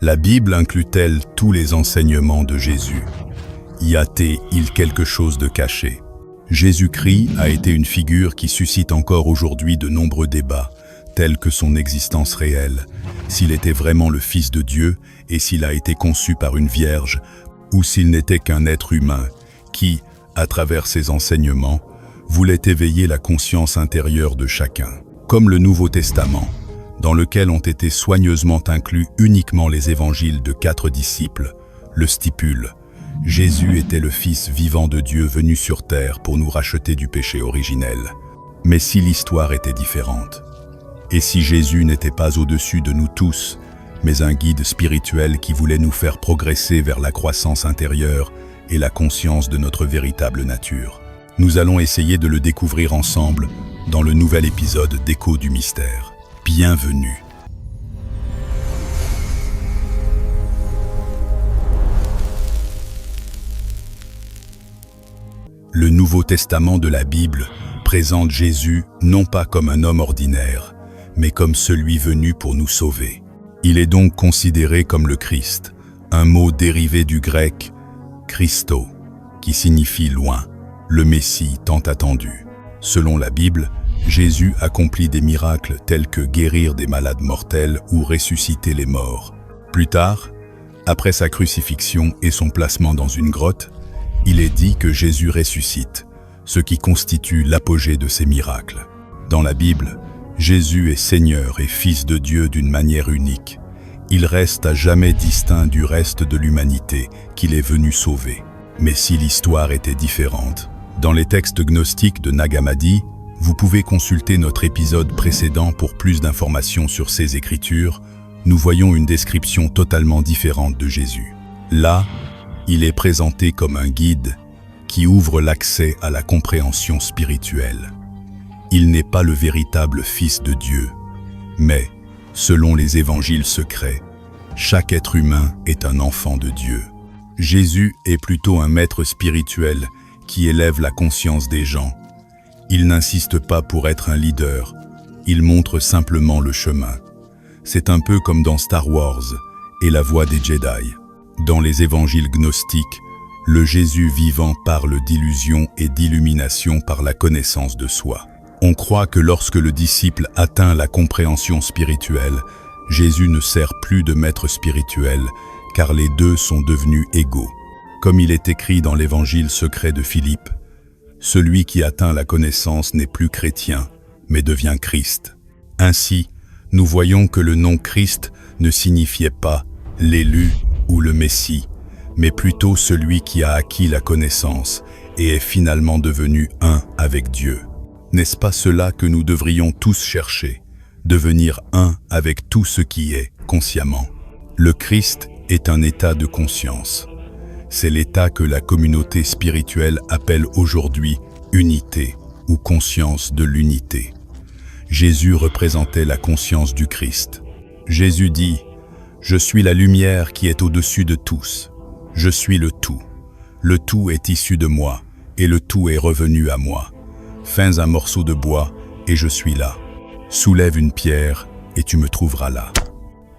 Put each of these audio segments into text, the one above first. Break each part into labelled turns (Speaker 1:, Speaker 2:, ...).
Speaker 1: La Bible inclut-elle tous les enseignements de Jésus? Y a-t-il quelque chose de caché? Jésus-Christ a été une figure qui suscite encore aujourd'hui de nombreux débats, tels que son existence réelle, s'il était vraiment le Fils de Dieu et s'il a été conçu par une vierge, ou s'il n'était qu'un être humain qui, à travers ses enseignements, voulait éveiller la conscience intérieure de chacun. Comme le Nouveau Testament, dans lequel ont été soigneusement inclus uniquement les évangiles de 4 disciples, le stipule: Jésus était le Fils vivant de Dieu venu sur terre pour nous racheter du péché originel. Mais si l'histoire était différente, et si Jésus n'était pas au-dessus de nous tous, mais un guide spirituel qui voulait nous faire progresser vers la croissance intérieure et la conscience de notre véritable nature? Nous allons essayer de le découvrir ensemble dans le nouvel épisode d'Écho du mystère. Bienvenue. Le Nouveau Testament de la Bible présente Jésus non pas comme un homme ordinaire, mais comme celui venu pour nous sauver. Il est donc considéré comme le Christ, un mot dérivé du grec « Christo », qui signifie « loin », le Messie tant attendu. Selon la Bible, Jésus accomplit des miracles tels que guérir des malades mortels ou ressusciter les morts. Plus tard, après sa crucifixion et son placement dans une grotte, il est dit que Jésus ressuscite, ce qui constitue l'apogée de ces miracles. Dans la Bible, Jésus est Seigneur et Fils de Dieu d'une manière unique. Il reste à jamais distinct du reste de l'humanité qu'il est venu sauver. Mais si l'histoire était différente, dans les textes gnostiques de Nag Hammadi, vous pouvez consulter notre épisode précédent pour plus d'informations sur ces écritures. Nous voyons une description totalement différente de Jésus. Là, il est présenté comme un guide qui ouvre l'accès à la compréhension spirituelle. Il n'est pas le véritable Fils de Dieu, mais, selon les évangiles secrets, chaque être humain est un enfant de Dieu. Jésus est plutôt un maître spirituel qui élève la conscience des gens. Il n'insiste pas pour être un leader, il montre simplement le chemin. C'est un peu comme dans Star Wars et la voix des Jedi. Dans les évangiles gnostiques, le Jésus vivant parle d'illusion et d'illumination par la connaissance de soi. On croit que lorsque le disciple atteint la compréhension spirituelle, Jésus ne sert plus de maître spirituel, car les deux sont devenus égaux. Comme il est écrit dans l'évangile secret de Philippe, celui qui atteint la connaissance n'est plus chrétien, mais devient Christ. Ainsi, nous voyons que le nom Christ ne signifiait pas l'élu ou le Messie, mais plutôt celui qui a acquis la connaissance et est finalement devenu un avec Dieu. N'est-ce pas cela que nous devrions tous chercher, devenir un avec tout ce qui est, consciemment? Le Christ est un état de conscience. C'est l'état que la communauté spirituelle appelle aujourd'hui unité ou conscience de l'unité. Jésus représentait la conscience du Christ. Jésus dit: « Je suis la lumière qui est au-dessus de tous. Je suis le tout. Le tout est issu de moi, et le tout est revenu à moi. Fais un morceau de bois, et je suis là. Soulève une pierre, et tu me trouveras là. »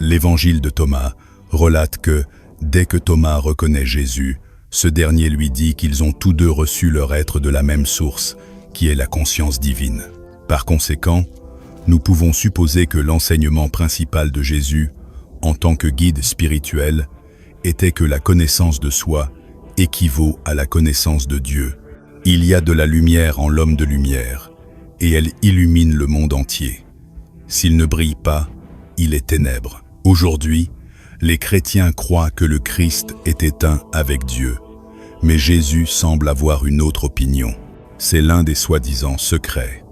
Speaker 1: L'évangile de Thomas relate que, dès que Thomas reconnaît Jésus, ce dernier lui dit qu'ils ont tous deux reçu leur être de la même source, qui est la conscience divine. Par conséquent, nous pouvons supposer que l'enseignement principal de Jésus, en tant que guide spirituel, était que la connaissance de soi équivaut à la connaissance de Dieu. Il y a de la lumière en l'homme de lumière, et elle illumine le monde entier. S'il ne brille pas, il est ténèbres. Aujourd'hui, les chrétiens croient que le Christ était un avec Dieu, mais Jésus semble avoir une autre opinion. C'est l'un des soi-disant secrets.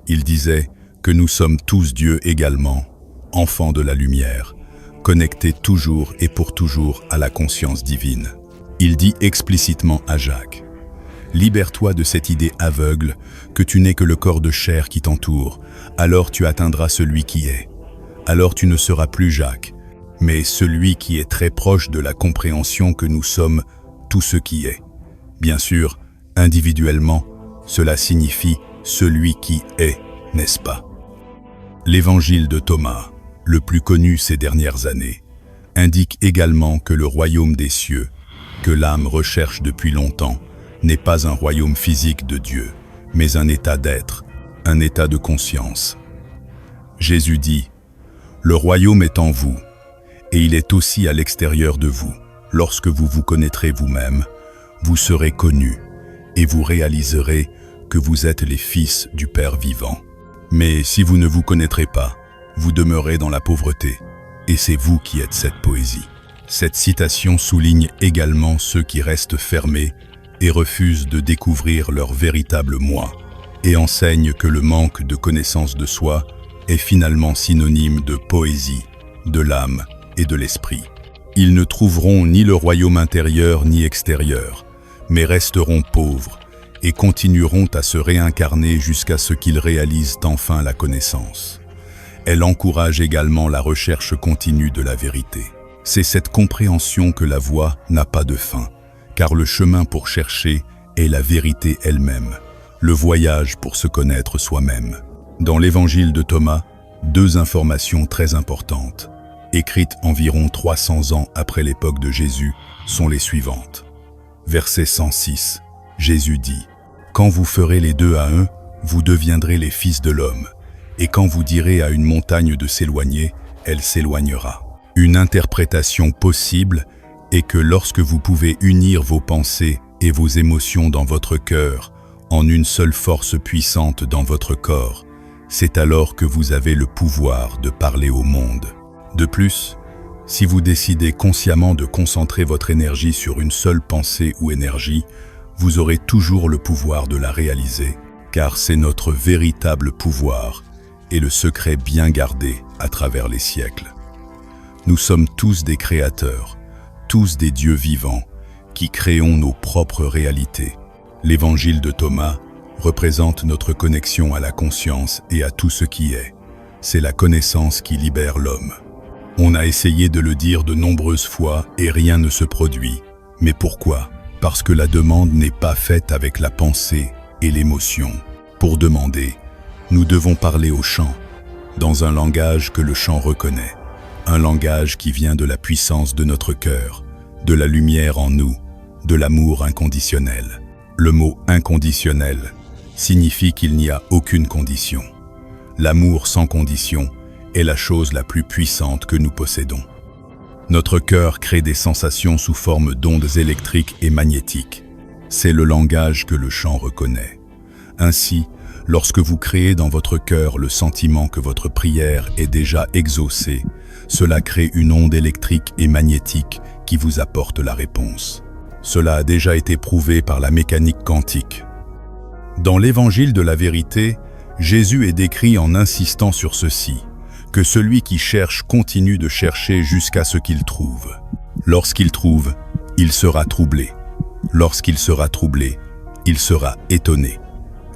Speaker 1: Il disait que nous sommes tous Dieu également, enfants de la lumière, connectés toujours et pour toujours à la conscience divine. Il dit explicitement à Jacques: « Libère-toi de cette idée aveugle que tu n'es que le corps de chair qui t'entoure, alors tu atteindras celui qui est. Alors tu ne seras plus Jacques, mais celui qui est très proche de la compréhension que nous sommes tout ce qui est. Bien sûr, individuellement, cela signifie celui qui est, n'est-ce pas? L'évangile de Thomas, le plus connu ces dernières années, indique également que le royaume des cieux, que l'âme recherche depuis longtemps, n'est pas un royaume physique de Dieu, mais un état d'être, un état de conscience. Jésus dit, « Le royaume est en vous, et il est aussi à l'extérieur de vous. Lorsque vous vous connaîtrez vous-même, vous serez connus, et vous réaliserez que vous êtes les fils du Père vivant. Mais si vous ne vous connaîtrez pas, vous demeurez dans la pauvreté, et c'est vous qui êtes cette poésie. » Cette citation souligne également ceux qui restent fermés et refusent de découvrir leur véritable moi, et enseigne que le manque de connaissance de soi est finalement synonyme de poésie, de l'âme et de l'esprit. Ils ne trouveront ni le royaume intérieur ni extérieur, mais resteront pauvres et continueront à se réincarner jusqu'à ce qu'ils réalisent enfin la connaissance. Elle encourage également la recherche continue de la vérité. C'est cette compréhension que la voie n'a pas de fin, car le chemin pour chercher est la vérité elle-même, le voyage pour se connaître soi-même. Dans l'évangile de Thomas, 2 informations très importantes, écrites environ 300 ans après l'époque de Jésus, sont les suivantes. Verset 106, Jésus dit, « Quand vous ferez les deux à un, vous deviendrez les fils de l'homme, et quand vous direz à une montagne de s'éloigner, elle s'éloignera. » Une interprétation possible est que lorsque vous pouvez unir vos pensées et vos émotions dans votre cœur en une seule force puissante dans votre corps, c'est alors que vous avez le pouvoir de parler au monde. De plus, si vous décidez consciemment de concentrer votre énergie sur une seule pensée ou énergie, vous aurez toujours le pouvoir de la réaliser, car c'est notre véritable pouvoir et le secret bien gardé à travers les siècles. Nous sommes tous des créateurs, tous des dieux vivants, qui créons nos propres réalités. L'évangile de Thomas représente notre connexion à la conscience et à tout ce qui est. C'est la connaissance qui libère l'homme. On a essayé de le dire de nombreuses fois et rien ne se produit. Mais pourquoi? Parce que la demande n'est pas faite avec la pensée et l'émotion. Pour demander, nous devons parler au chant, dans un langage que le chant reconnaît. Un langage qui vient de la puissance de notre cœur, de la lumière en nous, de l'amour inconditionnel. Le mot « inconditionnel » signifie qu'il n'y a aucune condition. L'amour sans condition est la chose la plus puissante que nous possédons. Notre cœur crée des sensations sous forme d'ondes électriques et magnétiques. C'est le langage que le chant reconnaît. Ainsi, lorsque vous créez dans votre cœur le sentiment que votre prière est déjà exaucée, cela crée une onde électrique et magnétique qui vous apporte la réponse. Cela a déjà été prouvé par la mécanique quantique. Dans l'évangile de la vérité, Jésus est décrit en insistant sur ceci, que celui qui cherche continue de chercher jusqu'à ce qu'il trouve. Lorsqu'il trouve, il sera troublé. Lorsqu'il sera troublé, il sera étonné.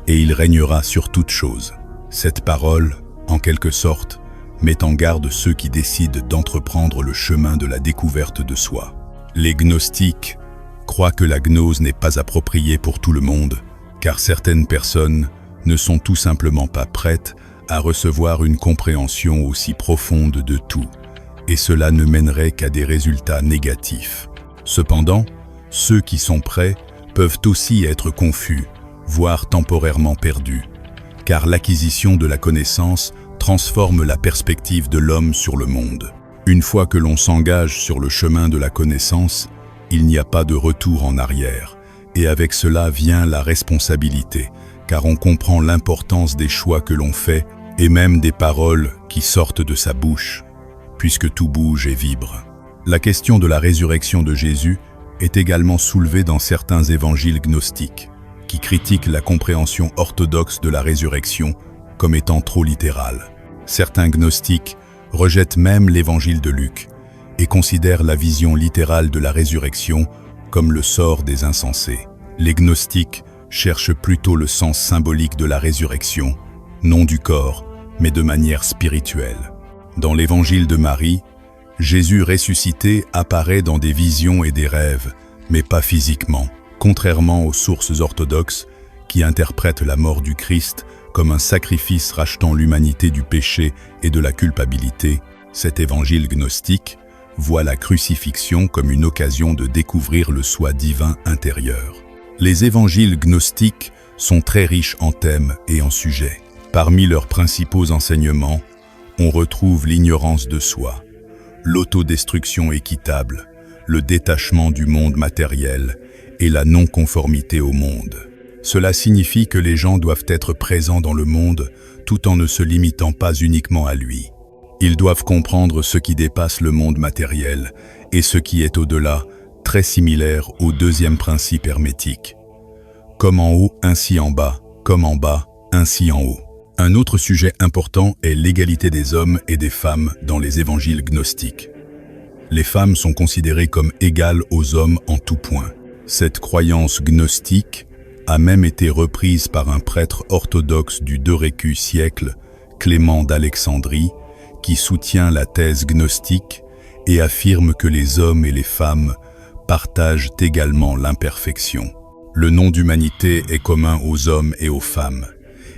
Speaker 1: Et il régnera sur toute chose. Cette parole, en quelque sorte, met en garde ceux qui décident d'entreprendre le chemin de la découverte de soi. Les gnostiques croient que la gnose n'est pas appropriée pour tout le monde, car certaines personnes ne sont tout simplement pas prêtes à recevoir une compréhension aussi profonde de tout, et cela ne mènerait qu'à des résultats négatifs. Cependant, ceux qui sont prêts peuvent aussi être confus, voire temporairement perdus, car l'acquisition de la connaissance transforme la perspective de l'homme sur le monde. Une fois que l'on s'engage sur le chemin de la connaissance, il n'y a pas de retour en arrière, et avec cela vient la responsabilité, car on comprend l'importance des choix que l'on fait et même des paroles qui sortent de sa bouche, puisque tout bouge et vibre. La question de la résurrection de Jésus est également soulevée dans certains évangiles gnostiques, qui critiquent la compréhension orthodoxe de la résurrection comme étant trop littérale. Certains gnostiques rejettent même l'évangile de Luc et considèrent la vision littérale de la résurrection comme le sort des insensés. Les gnostiques cherchent plutôt le sens symbolique de la résurrection, non du corps, mais de manière spirituelle. Dans l'évangile de Marie, Jésus ressuscité apparaît dans des visions et des rêves, mais pas physiquement, contrairement aux sources orthodoxes qui interprètent la mort du Christ comme un sacrifice rachetant l'humanité du péché et de la culpabilité. Cet évangile gnostique voit la crucifixion comme une occasion de découvrir le soi divin intérieur. Les évangiles gnostiques sont très riches en thèmes et en sujets. Parmi leurs principaux enseignements, on retrouve l'ignorance de soi, l'autodestruction équitable, le détachement du monde matériel et la non-conformité au monde. Cela signifie que les gens doivent être présents dans le monde tout en ne se limitant pas uniquement à lui. Ils doivent comprendre ce qui dépasse le monde matériel et ce qui est au-delà, très similaire au deuxième principe hermétique. Comme en haut, ainsi en bas, comme en bas, ainsi en haut. Un autre sujet important est l'égalité des hommes et des femmes dans les évangiles gnostiques. Les femmes sont considérées comme égales aux hommes en tout point. Cette croyance gnostique a même été reprise par un prêtre orthodoxe du IIe siècle, Clément d'Alexandrie, qui soutient la thèse gnostique et affirme que les hommes et les femmes partagent également l'imperfection. Le nom d'humanité est commun aux hommes et aux femmes,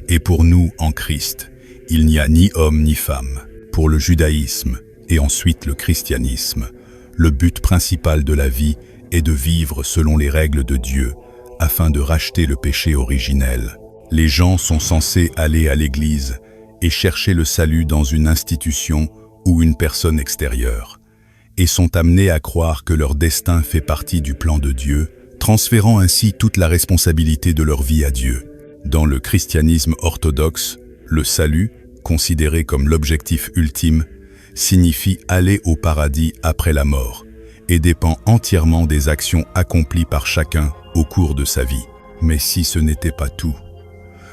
Speaker 1: et pour nous, en Christ, il n'y a ni homme ni femme. Pour le judaïsme et ensuite le christianisme, le but principal de la vie est de vivre selon les règles de Dieu, afin de racheter le péché originel. Les gens sont censés aller à l'église et chercher le salut dans une institution ou une personne extérieure, et sont amenés à croire que leur destin fait partie du plan de Dieu, transférant ainsi toute la responsabilité de leur vie à Dieu. Dans le christianisme orthodoxe, le salut, considéré comme l'objectif ultime, signifie aller au paradis après la mort et dépend entièrement des actions accomplies par chacun au cours de sa vie. Mais si ce n'était pas tout,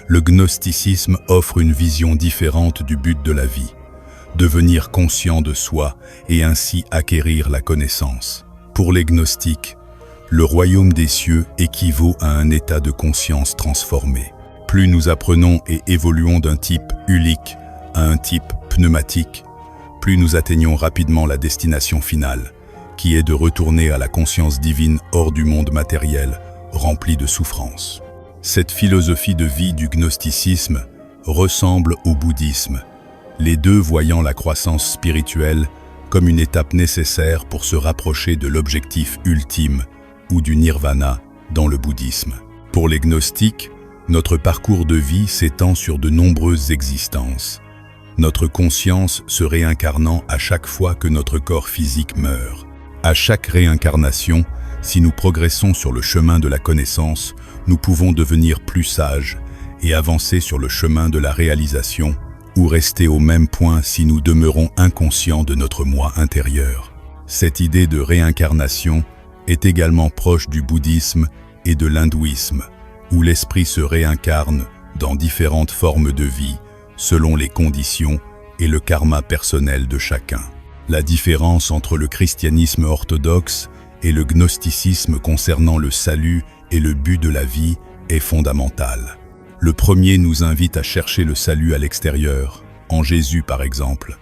Speaker 1: le gnosticisme offre une vision différente du but de la vie, devenir conscient de soi et ainsi acquérir la connaissance. Pour les gnostiques, le royaume des cieux équivaut à un état de conscience transformé. Plus nous apprenons et évoluons d'un type ulique à un type pneumatique, plus nous atteignons rapidement la destination finale, qui est de retourner à la conscience divine hors du monde matériel, rempli de souffrances. Cette philosophie de vie du gnosticisme ressemble au bouddhisme, les deux voyant la croissance spirituelle comme une étape nécessaire pour se rapprocher de l'objectif ultime ou du nirvana dans le bouddhisme. Pour les gnostiques, notre parcours de vie s'étend sur de nombreuses existences, notre conscience se réincarnant à chaque fois que notre corps physique meurt. À chaque réincarnation, si nous progressons sur le chemin de la connaissance, nous pouvons devenir plus sages et avancer sur le chemin de la réalisation, ou rester au même point si nous demeurons inconscients de notre moi intérieur. Cette idée de réincarnation est également proche du bouddhisme et de l'hindouisme, où l'esprit se réincarne dans différentes formes de vie, selon les conditions et le karma personnel de chacun. La différence entre le christianisme orthodoxe et le gnosticisme concernant le salut et le but de la vie est fondamentale. Le premier nous invite à chercher le salut à l'extérieur, en Jésus par exemple,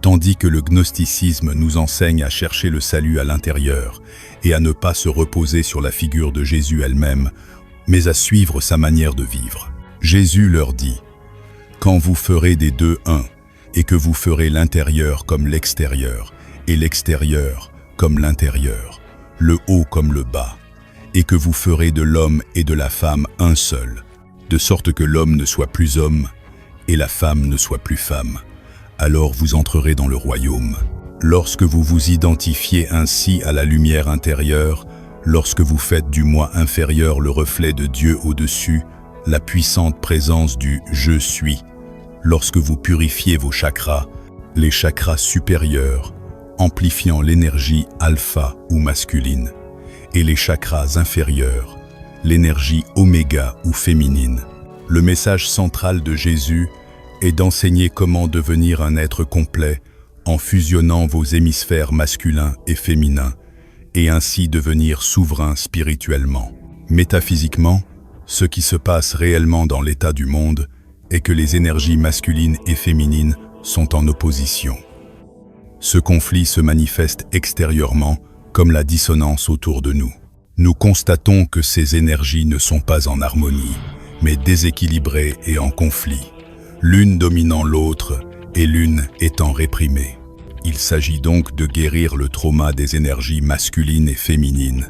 Speaker 1: tandis que le gnosticisme nous enseigne à chercher le salut à l'intérieur et à ne pas se reposer sur la figure de Jésus elle-même, mais à suivre sa manière de vivre. Jésus leur dit « Quand vous ferez des deux un, et que vous ferez l'intérieur comme l'extérieur, et l'extérieur comme l'intérieur, le haut comme le bas, et que vous ferez de l'homme et de la femme un seul, de sorte que l'homme ne soit plus homme, et la femme ne soit plus femme, alors vous entrerez dans le royaume. Lorsque vous vous identifiez ainsi à la lumière intérieure, lorsque vous faites du moi inférieur le reflet de Dieu au-dessus, la puissante présence du « je suis », lorsque vous purifiez vos chakras, les chakras supérieurs, amplifiant l'énergie alpha ou masculine, et les chakras inférieurs, l'énergie oméga ou féminine. Le message central de Jésus est d'enseigner comment devenir un être complet en fusionnant vos hémisphères masculins et féminins, et ainsi devenir souverain spirituellement. Métaphysiquement, ce qui se passe réellement dans l'état du monde est que les énergies masculines et féminines sont en opposition. Ce conflit se manifeste extérieurement comme la dissonance autour de nous. Nous constatons que ces énergies ne sont pas en harmonie, mais déséquilibrées et en conflit, l'une dominant l'autre et l'une étant réprimée. Il s'agit donc de guérir le trauma des énergies masculines et féminines,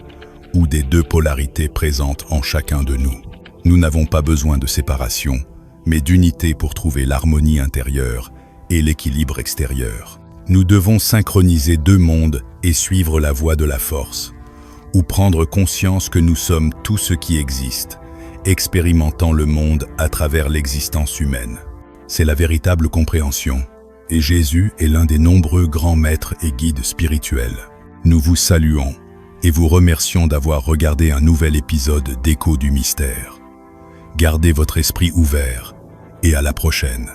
Speaker 1: ou des deux polarités présentes en chacun de nous. Nous n'avons pas besoin de séparation, mais d'unité pour trouver l'harmonie intérieure et l'équilibre extérieur. Nous devons synchroniser deux mondes et suivre la voie de la force, ou prendre conscience que nous sommes tout ce qui existe, expérimentant le monde à travers l'existence humaine. C'est la véritable compréhension, et Jésus est l'un des nombreux grands maîtres et guides spirituels. Nous vous saluons et vous remercions d'avoir regardé un nouvel épisode d'Écho du Mystère. Gardez votre esprit ouvert et à la prochaine.